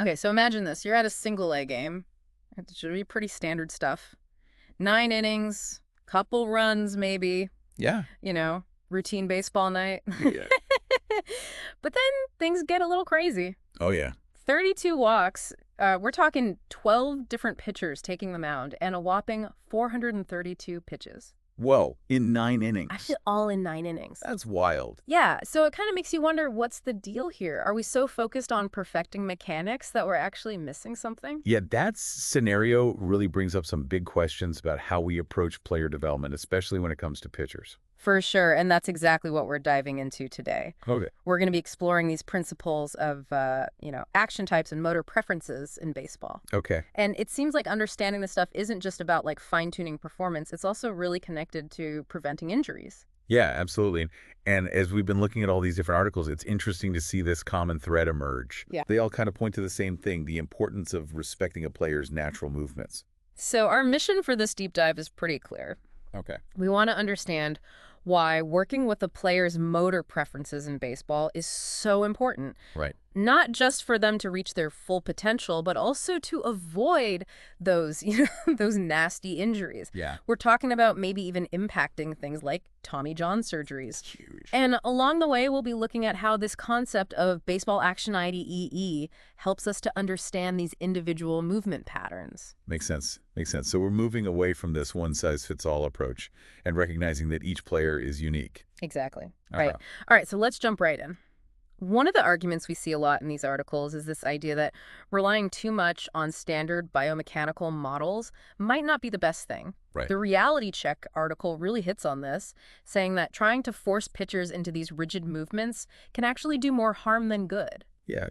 Okay, so imagine this. You're at a single A game. It should be pretty standard stuff. 9 innings, couple runs maybe, Yeah. routine baseball night. Yeah. But then things get a little crazy. Oh, yeah. 32 walks. We're talking 12 different pitchers taking the mound and a whopping 432 pitches. Whoa, in 9 innings. Actually, all in 9 innings. That's wild. Yeah, so it kind of makes you wonder, what's the deal here? Are we so focused on perfecting mechanics that we're actually missing something? Yeah, that scenario really brings up some big questions about how we approach player development, especially when it comes to pitchers. For sure, and that's exactly what we're diving into today. Okay. We're going to be exploring these principles of, action types and motor preferences in baseball. Okay. And it seems like understanding this stuff isn't just about like fine-tuning performance. It's also really connected to preventing injuries. Yeah, absolutely. And as we've been looking at all these different articles, it's interesting to see this common thread emerge. Yeah. They all kind of point to the same thing, the importance of respecting a player's natural movements. So our mission for this deep dive is pretty clear. Okay. We want to understand why working with a player's motor preferences in baseball is so important. Right. Not just for them to reach their full potential, but also to avoid those, those nasty injuries. Yeah. We're talking about maybe even impacting things like Tommy John surgeries. Huge. And along the way, we'll be looking at how this concept of baseball action IDEE helps us to understand these individual movement patterns. Makes sense. Makes sense. So we're moving away from this one-size-fits-all approach and recognizing that each player is unique. Exactly. Uh-huh. Right. All right, so let's jump right in. One of the arguments we see a lot in these articles is this idea that relying too much on standard biomechanical models might not be the best thing. Right. The Reality Check article really hits on this, saying that trying to force pitchers into these rigid movements can actually do more harm than good. Yeah.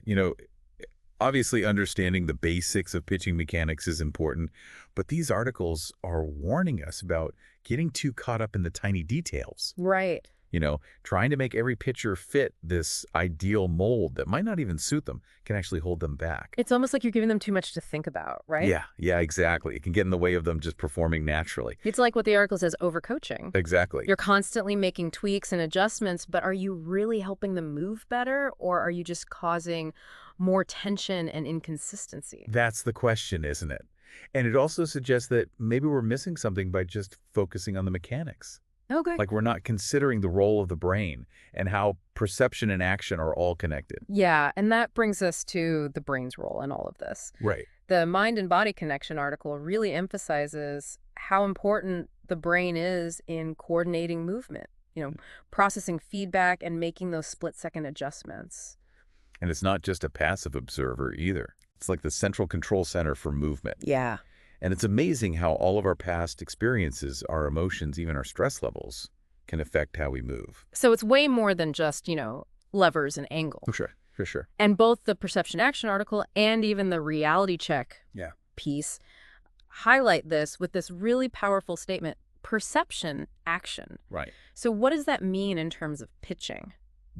Obviously understanding the basics of pitching mechanics is important, but these articles are warning us about getting too caught up in the tiny details. Right. Trying to make every pitcher fit this ideal mold that might not even suit them can actually hold them back. It's almost like you're giving them too much to think about, right? Yeah, exactly. It can get in the way of them just performing naturally. It's like what the article says, overcoaching. Exactly. You're constantly making tweaks and adjustments, but are you really helping them move better, or are you just causing more tension and inconsistency? That's the question, isn't it? And it also suggests that maybe we're missing something by just focusing on the mechanics. Okay. Like we're not considering the role of the brain and how perception and action are all connected. Yeah, and that brings us to the brain's role in all of this. Right. The Mind and Body Connection article really emphasizes how important the brain is in coordinating movement, processing feedback and making those split-second adjustments. And it's not just a passive observer either. It's like the central control center for movement. Yeah. And it's amazing how all of our past experiences, our emotions, even our stress levels, can affect how we move. So it's way more than just, levers and angle. For sure. And both the Perception Action article and even the Reality Check piece highlight this with this really powerful statement, perception action. Right. So what does that mean in terms of pitching?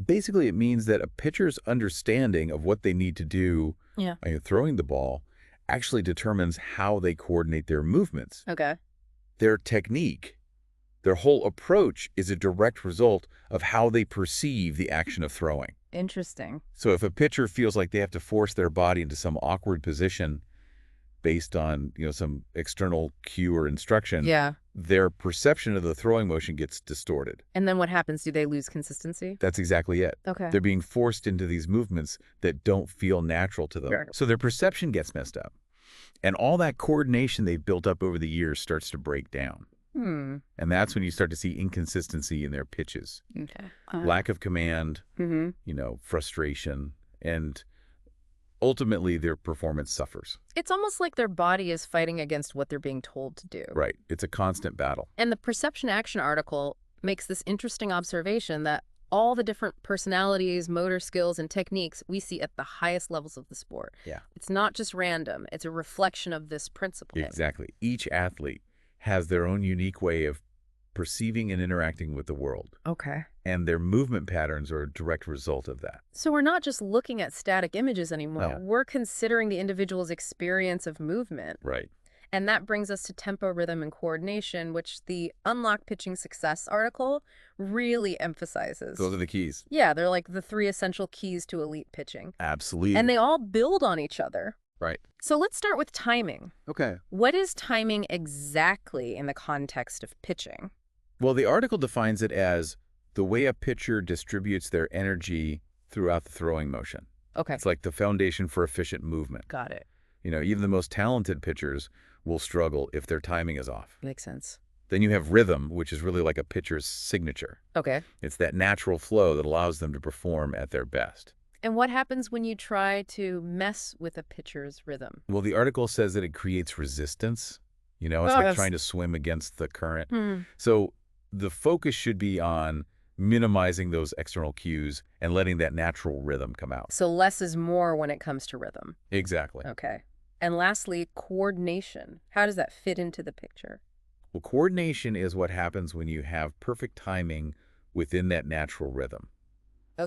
Basically, it means that a pitcher's understanding of what they need to do throwing the ball actually determines how they coordinate their movements. Okay. Their technique, their whole approach is a direct result of how they perceive the action of throwing. Interesting. So if a pitcher feels like they have to force their body into some awkward position based on, some external cue or instruction, their perception of the throwing motion gets distorted. And then what happens? Do they lose consistency? That's exactly it. Okay. They're being forced into these movements that don't feel natural to them. Sure. So their perception gets messed up. And all that coordination they've built up over the years starts to break down. And that's when you start to see inconsistency in their pitches. Okay. Lack of command, frustration, and ultimately their performance suffers. It's almost like their body is fighting against what they're being told to do. Right. It's a constant battle. And the Perception Action article makes this interesting observation that all the different personalities, motor skills, and techniques we see at the highest levels of the sport. Yeah. It's not just random. It's a reflection of this principle. Exactly. Each athlete has their own unique way of perceiving and interacting with the world. Okay. And their movement patterns are a direct result of that. So we're not just looking at static images anymore. No. We're considering the individual's experience of movement. Right. And that brings us to tempo, rhythm, and coordination, which the Unlock Pitching Success article really emphasizes. Those are the keys. Yeah, they're like the 3 essential keys to elite pitching. And Absolutely. they all build on each other. Right. So let's start with timing. Okay. What is timing exactly in the context of pitching? Well, the article defines it as the way a pitcher distributes their energy throughout the throwing motion. Okay, It's like the foundation for efficient movement. got it. Even the most talented pitchers will struggle if their timing is off. Makes sense. Then you have rhythm, which is really like a pitcher's signature. Okay. It's that natural flow that allows them to perform at their best. And what happens when you try to mess with a pitcher's rhythm? Well, the article says that it creates resistance. It's Oh, like that's- trying to swim against the current. Hmm. So the focus should be on minimizing those external cues and letting that natural rhythm come out. So less is more when it comes to rhythm. Exactly. Okay. And lastly, coordination. How does that fit into the picture? Well, coordination is what happens when you have perfect timing within that natural rhythm.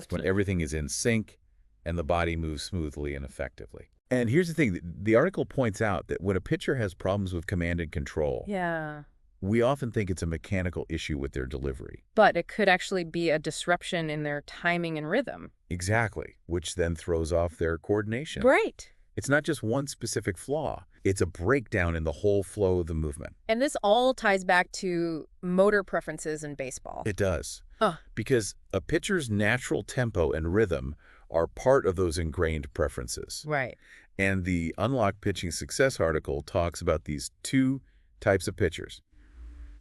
When everything is in sync and the body moves smoothly and effectively. And here's the thing. The article points out that when a pitcher has problems with command and control, Yeah. we often think it's a mechanical issue with their delivery. But it could actually be a disruption in their timing and rhythm. Exactly, which then throws off their coordination. Right. It's not just one specific flaw. It's a breakdown in the whole flow of the movement. And this all ties back to motor preferences in baseball. It does. Oh. Because a pitcher's natural tempo and rhythm are part of those ingrained preferences. Right. And the Unlock Pitching Success article talks about these two types of pitchers: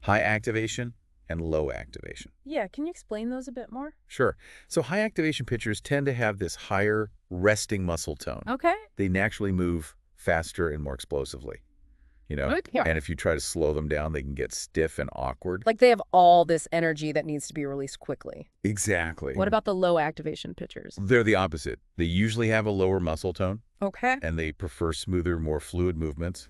high activation and low activation. Yeah, can you explain those a bit more? Sure. So high activation pitchers tend to have this higher resting muscle tone. Okay. They naturally move faster and more explosively. Okay. And if you try to slow them down, they can get stiff and awkward. Like they have all this energy that needs to be released quickly. Exactly. What about the low activation pitchers? They're the opposite. They usually have a lower muscle tone, Okay. and they prefer smoother, more fluid movements.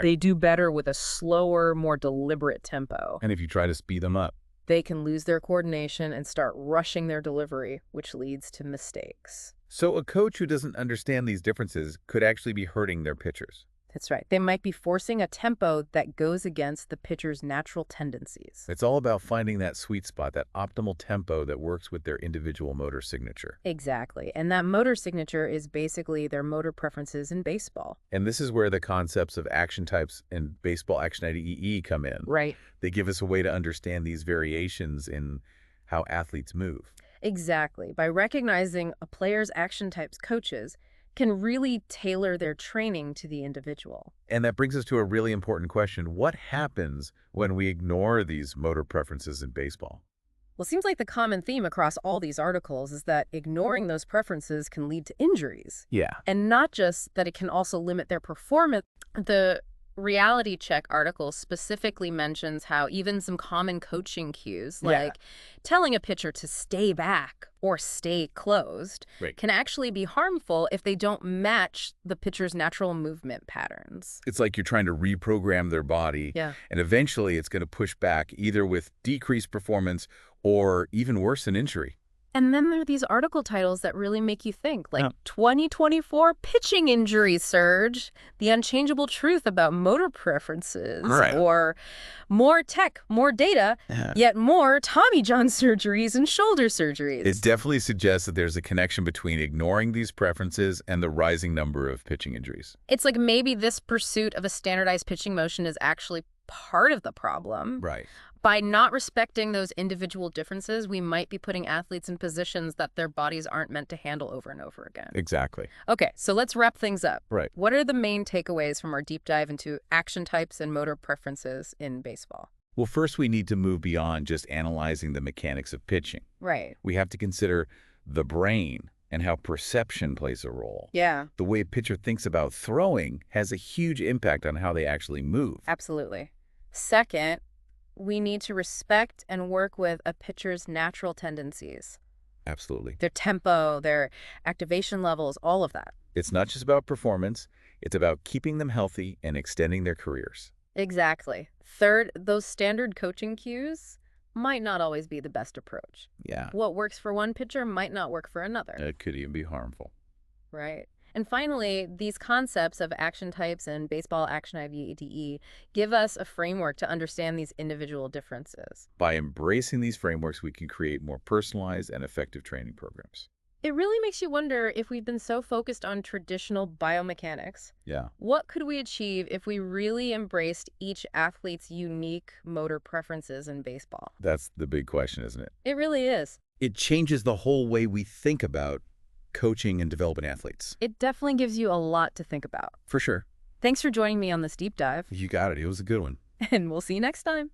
They do better with a slower, more deliberate tempo. And if you try to speed them up, They can lose their coordination and start rushing their delivery, which leads to mistakes. so a coach who doesn't understand these differences could actually be hurting their pitchers. That's right. They might be forcing a tempo that goes against the pitcher's natural tendencies. It's all about finding that sweet spot, that optimal tempo that works with their individual motor signature. Exactly. And that motor signature is basically their motor preferences in baseball. And this is where the concepts of action types and baseball action IDE come in. Right. They give us a way to understand these variations in how athletes move. Exactly. By recognizing a player's action types, coaches can really tailor their training to the individual. And that brings us to a really important question. What happens when we ignore these motor preferences in baseball? Well, it seems like the common theme across all these articles is that ignoring those preferences can lead to injuries. Yeah. And not just that, it can also limit their performance. The Reality Check article specifically mentions how even some common coaching cues, like telling a pitcher to stay back or stay closed, Right. can actually be harmful if they don't match the pitcher's natural movement patterns. It's like you're trying to reprogram their body, Yeah. and eventually it's going to push back either with decreased performance or even worse, an injury. And then there are these article titles that really make you think, like Yeah. 2024 Pitching Injury Surge, The Unchangeable Truth About Motor Preferences, Right. or More Tech, More Data, Yet More Tommy John Surgeries and Shoulder Surgeries. It definitely suggests that there's a connection between ignoring these preferences and the rising number of pitching injuries. It's like maybe this pursuit of a standardized pitching motion is actually part of the problem. Right. By not respecting those individual differences, we might be putting athletes in positions that their bodies aren't meant to handle over and over again. Exactly. Okay, so let's wrap things up. Right. What are the main takeaways from our deep dive into action types and motor preferences in baseball? Well, first we need to move beyond just analyzing the mechanics of pitching. Right. We have to consider the brain and how perception plays a role. Yeah, The way a pitcher thinks about throwing has a huge impact on how they actually move. absolutely. Second, we need to respect and work with a pitcher's natural tendencies, Absolutely. their tempo, their activation levels, all of that. It's not just about performance. It's about keeping them healthy and extending their careers. Exactly. Third, those standard coaching cues might not always be the best approach. Yeah. What works for one pitcher might not work for another. It could even be harmful. Right. And finally, these concepts of action types and baseball action IVDE give us a framework to understand these individual differences. By embracing these frameworks, we can create more personalized and effective training programs. It really makes you wonder, if we've been so focused on traditional biomechanics, Yeah, what could we achieve if we really embraced each athlete's unique motor preferences in baseball? that's the big question, isn't it? It really is. It changes the whole way we think about coaching and developing athletes. It definitely gives you a lot to think about. For sure. Thanks for joining me on this deep dive, You got it. It was a good one. and we'll see you next time.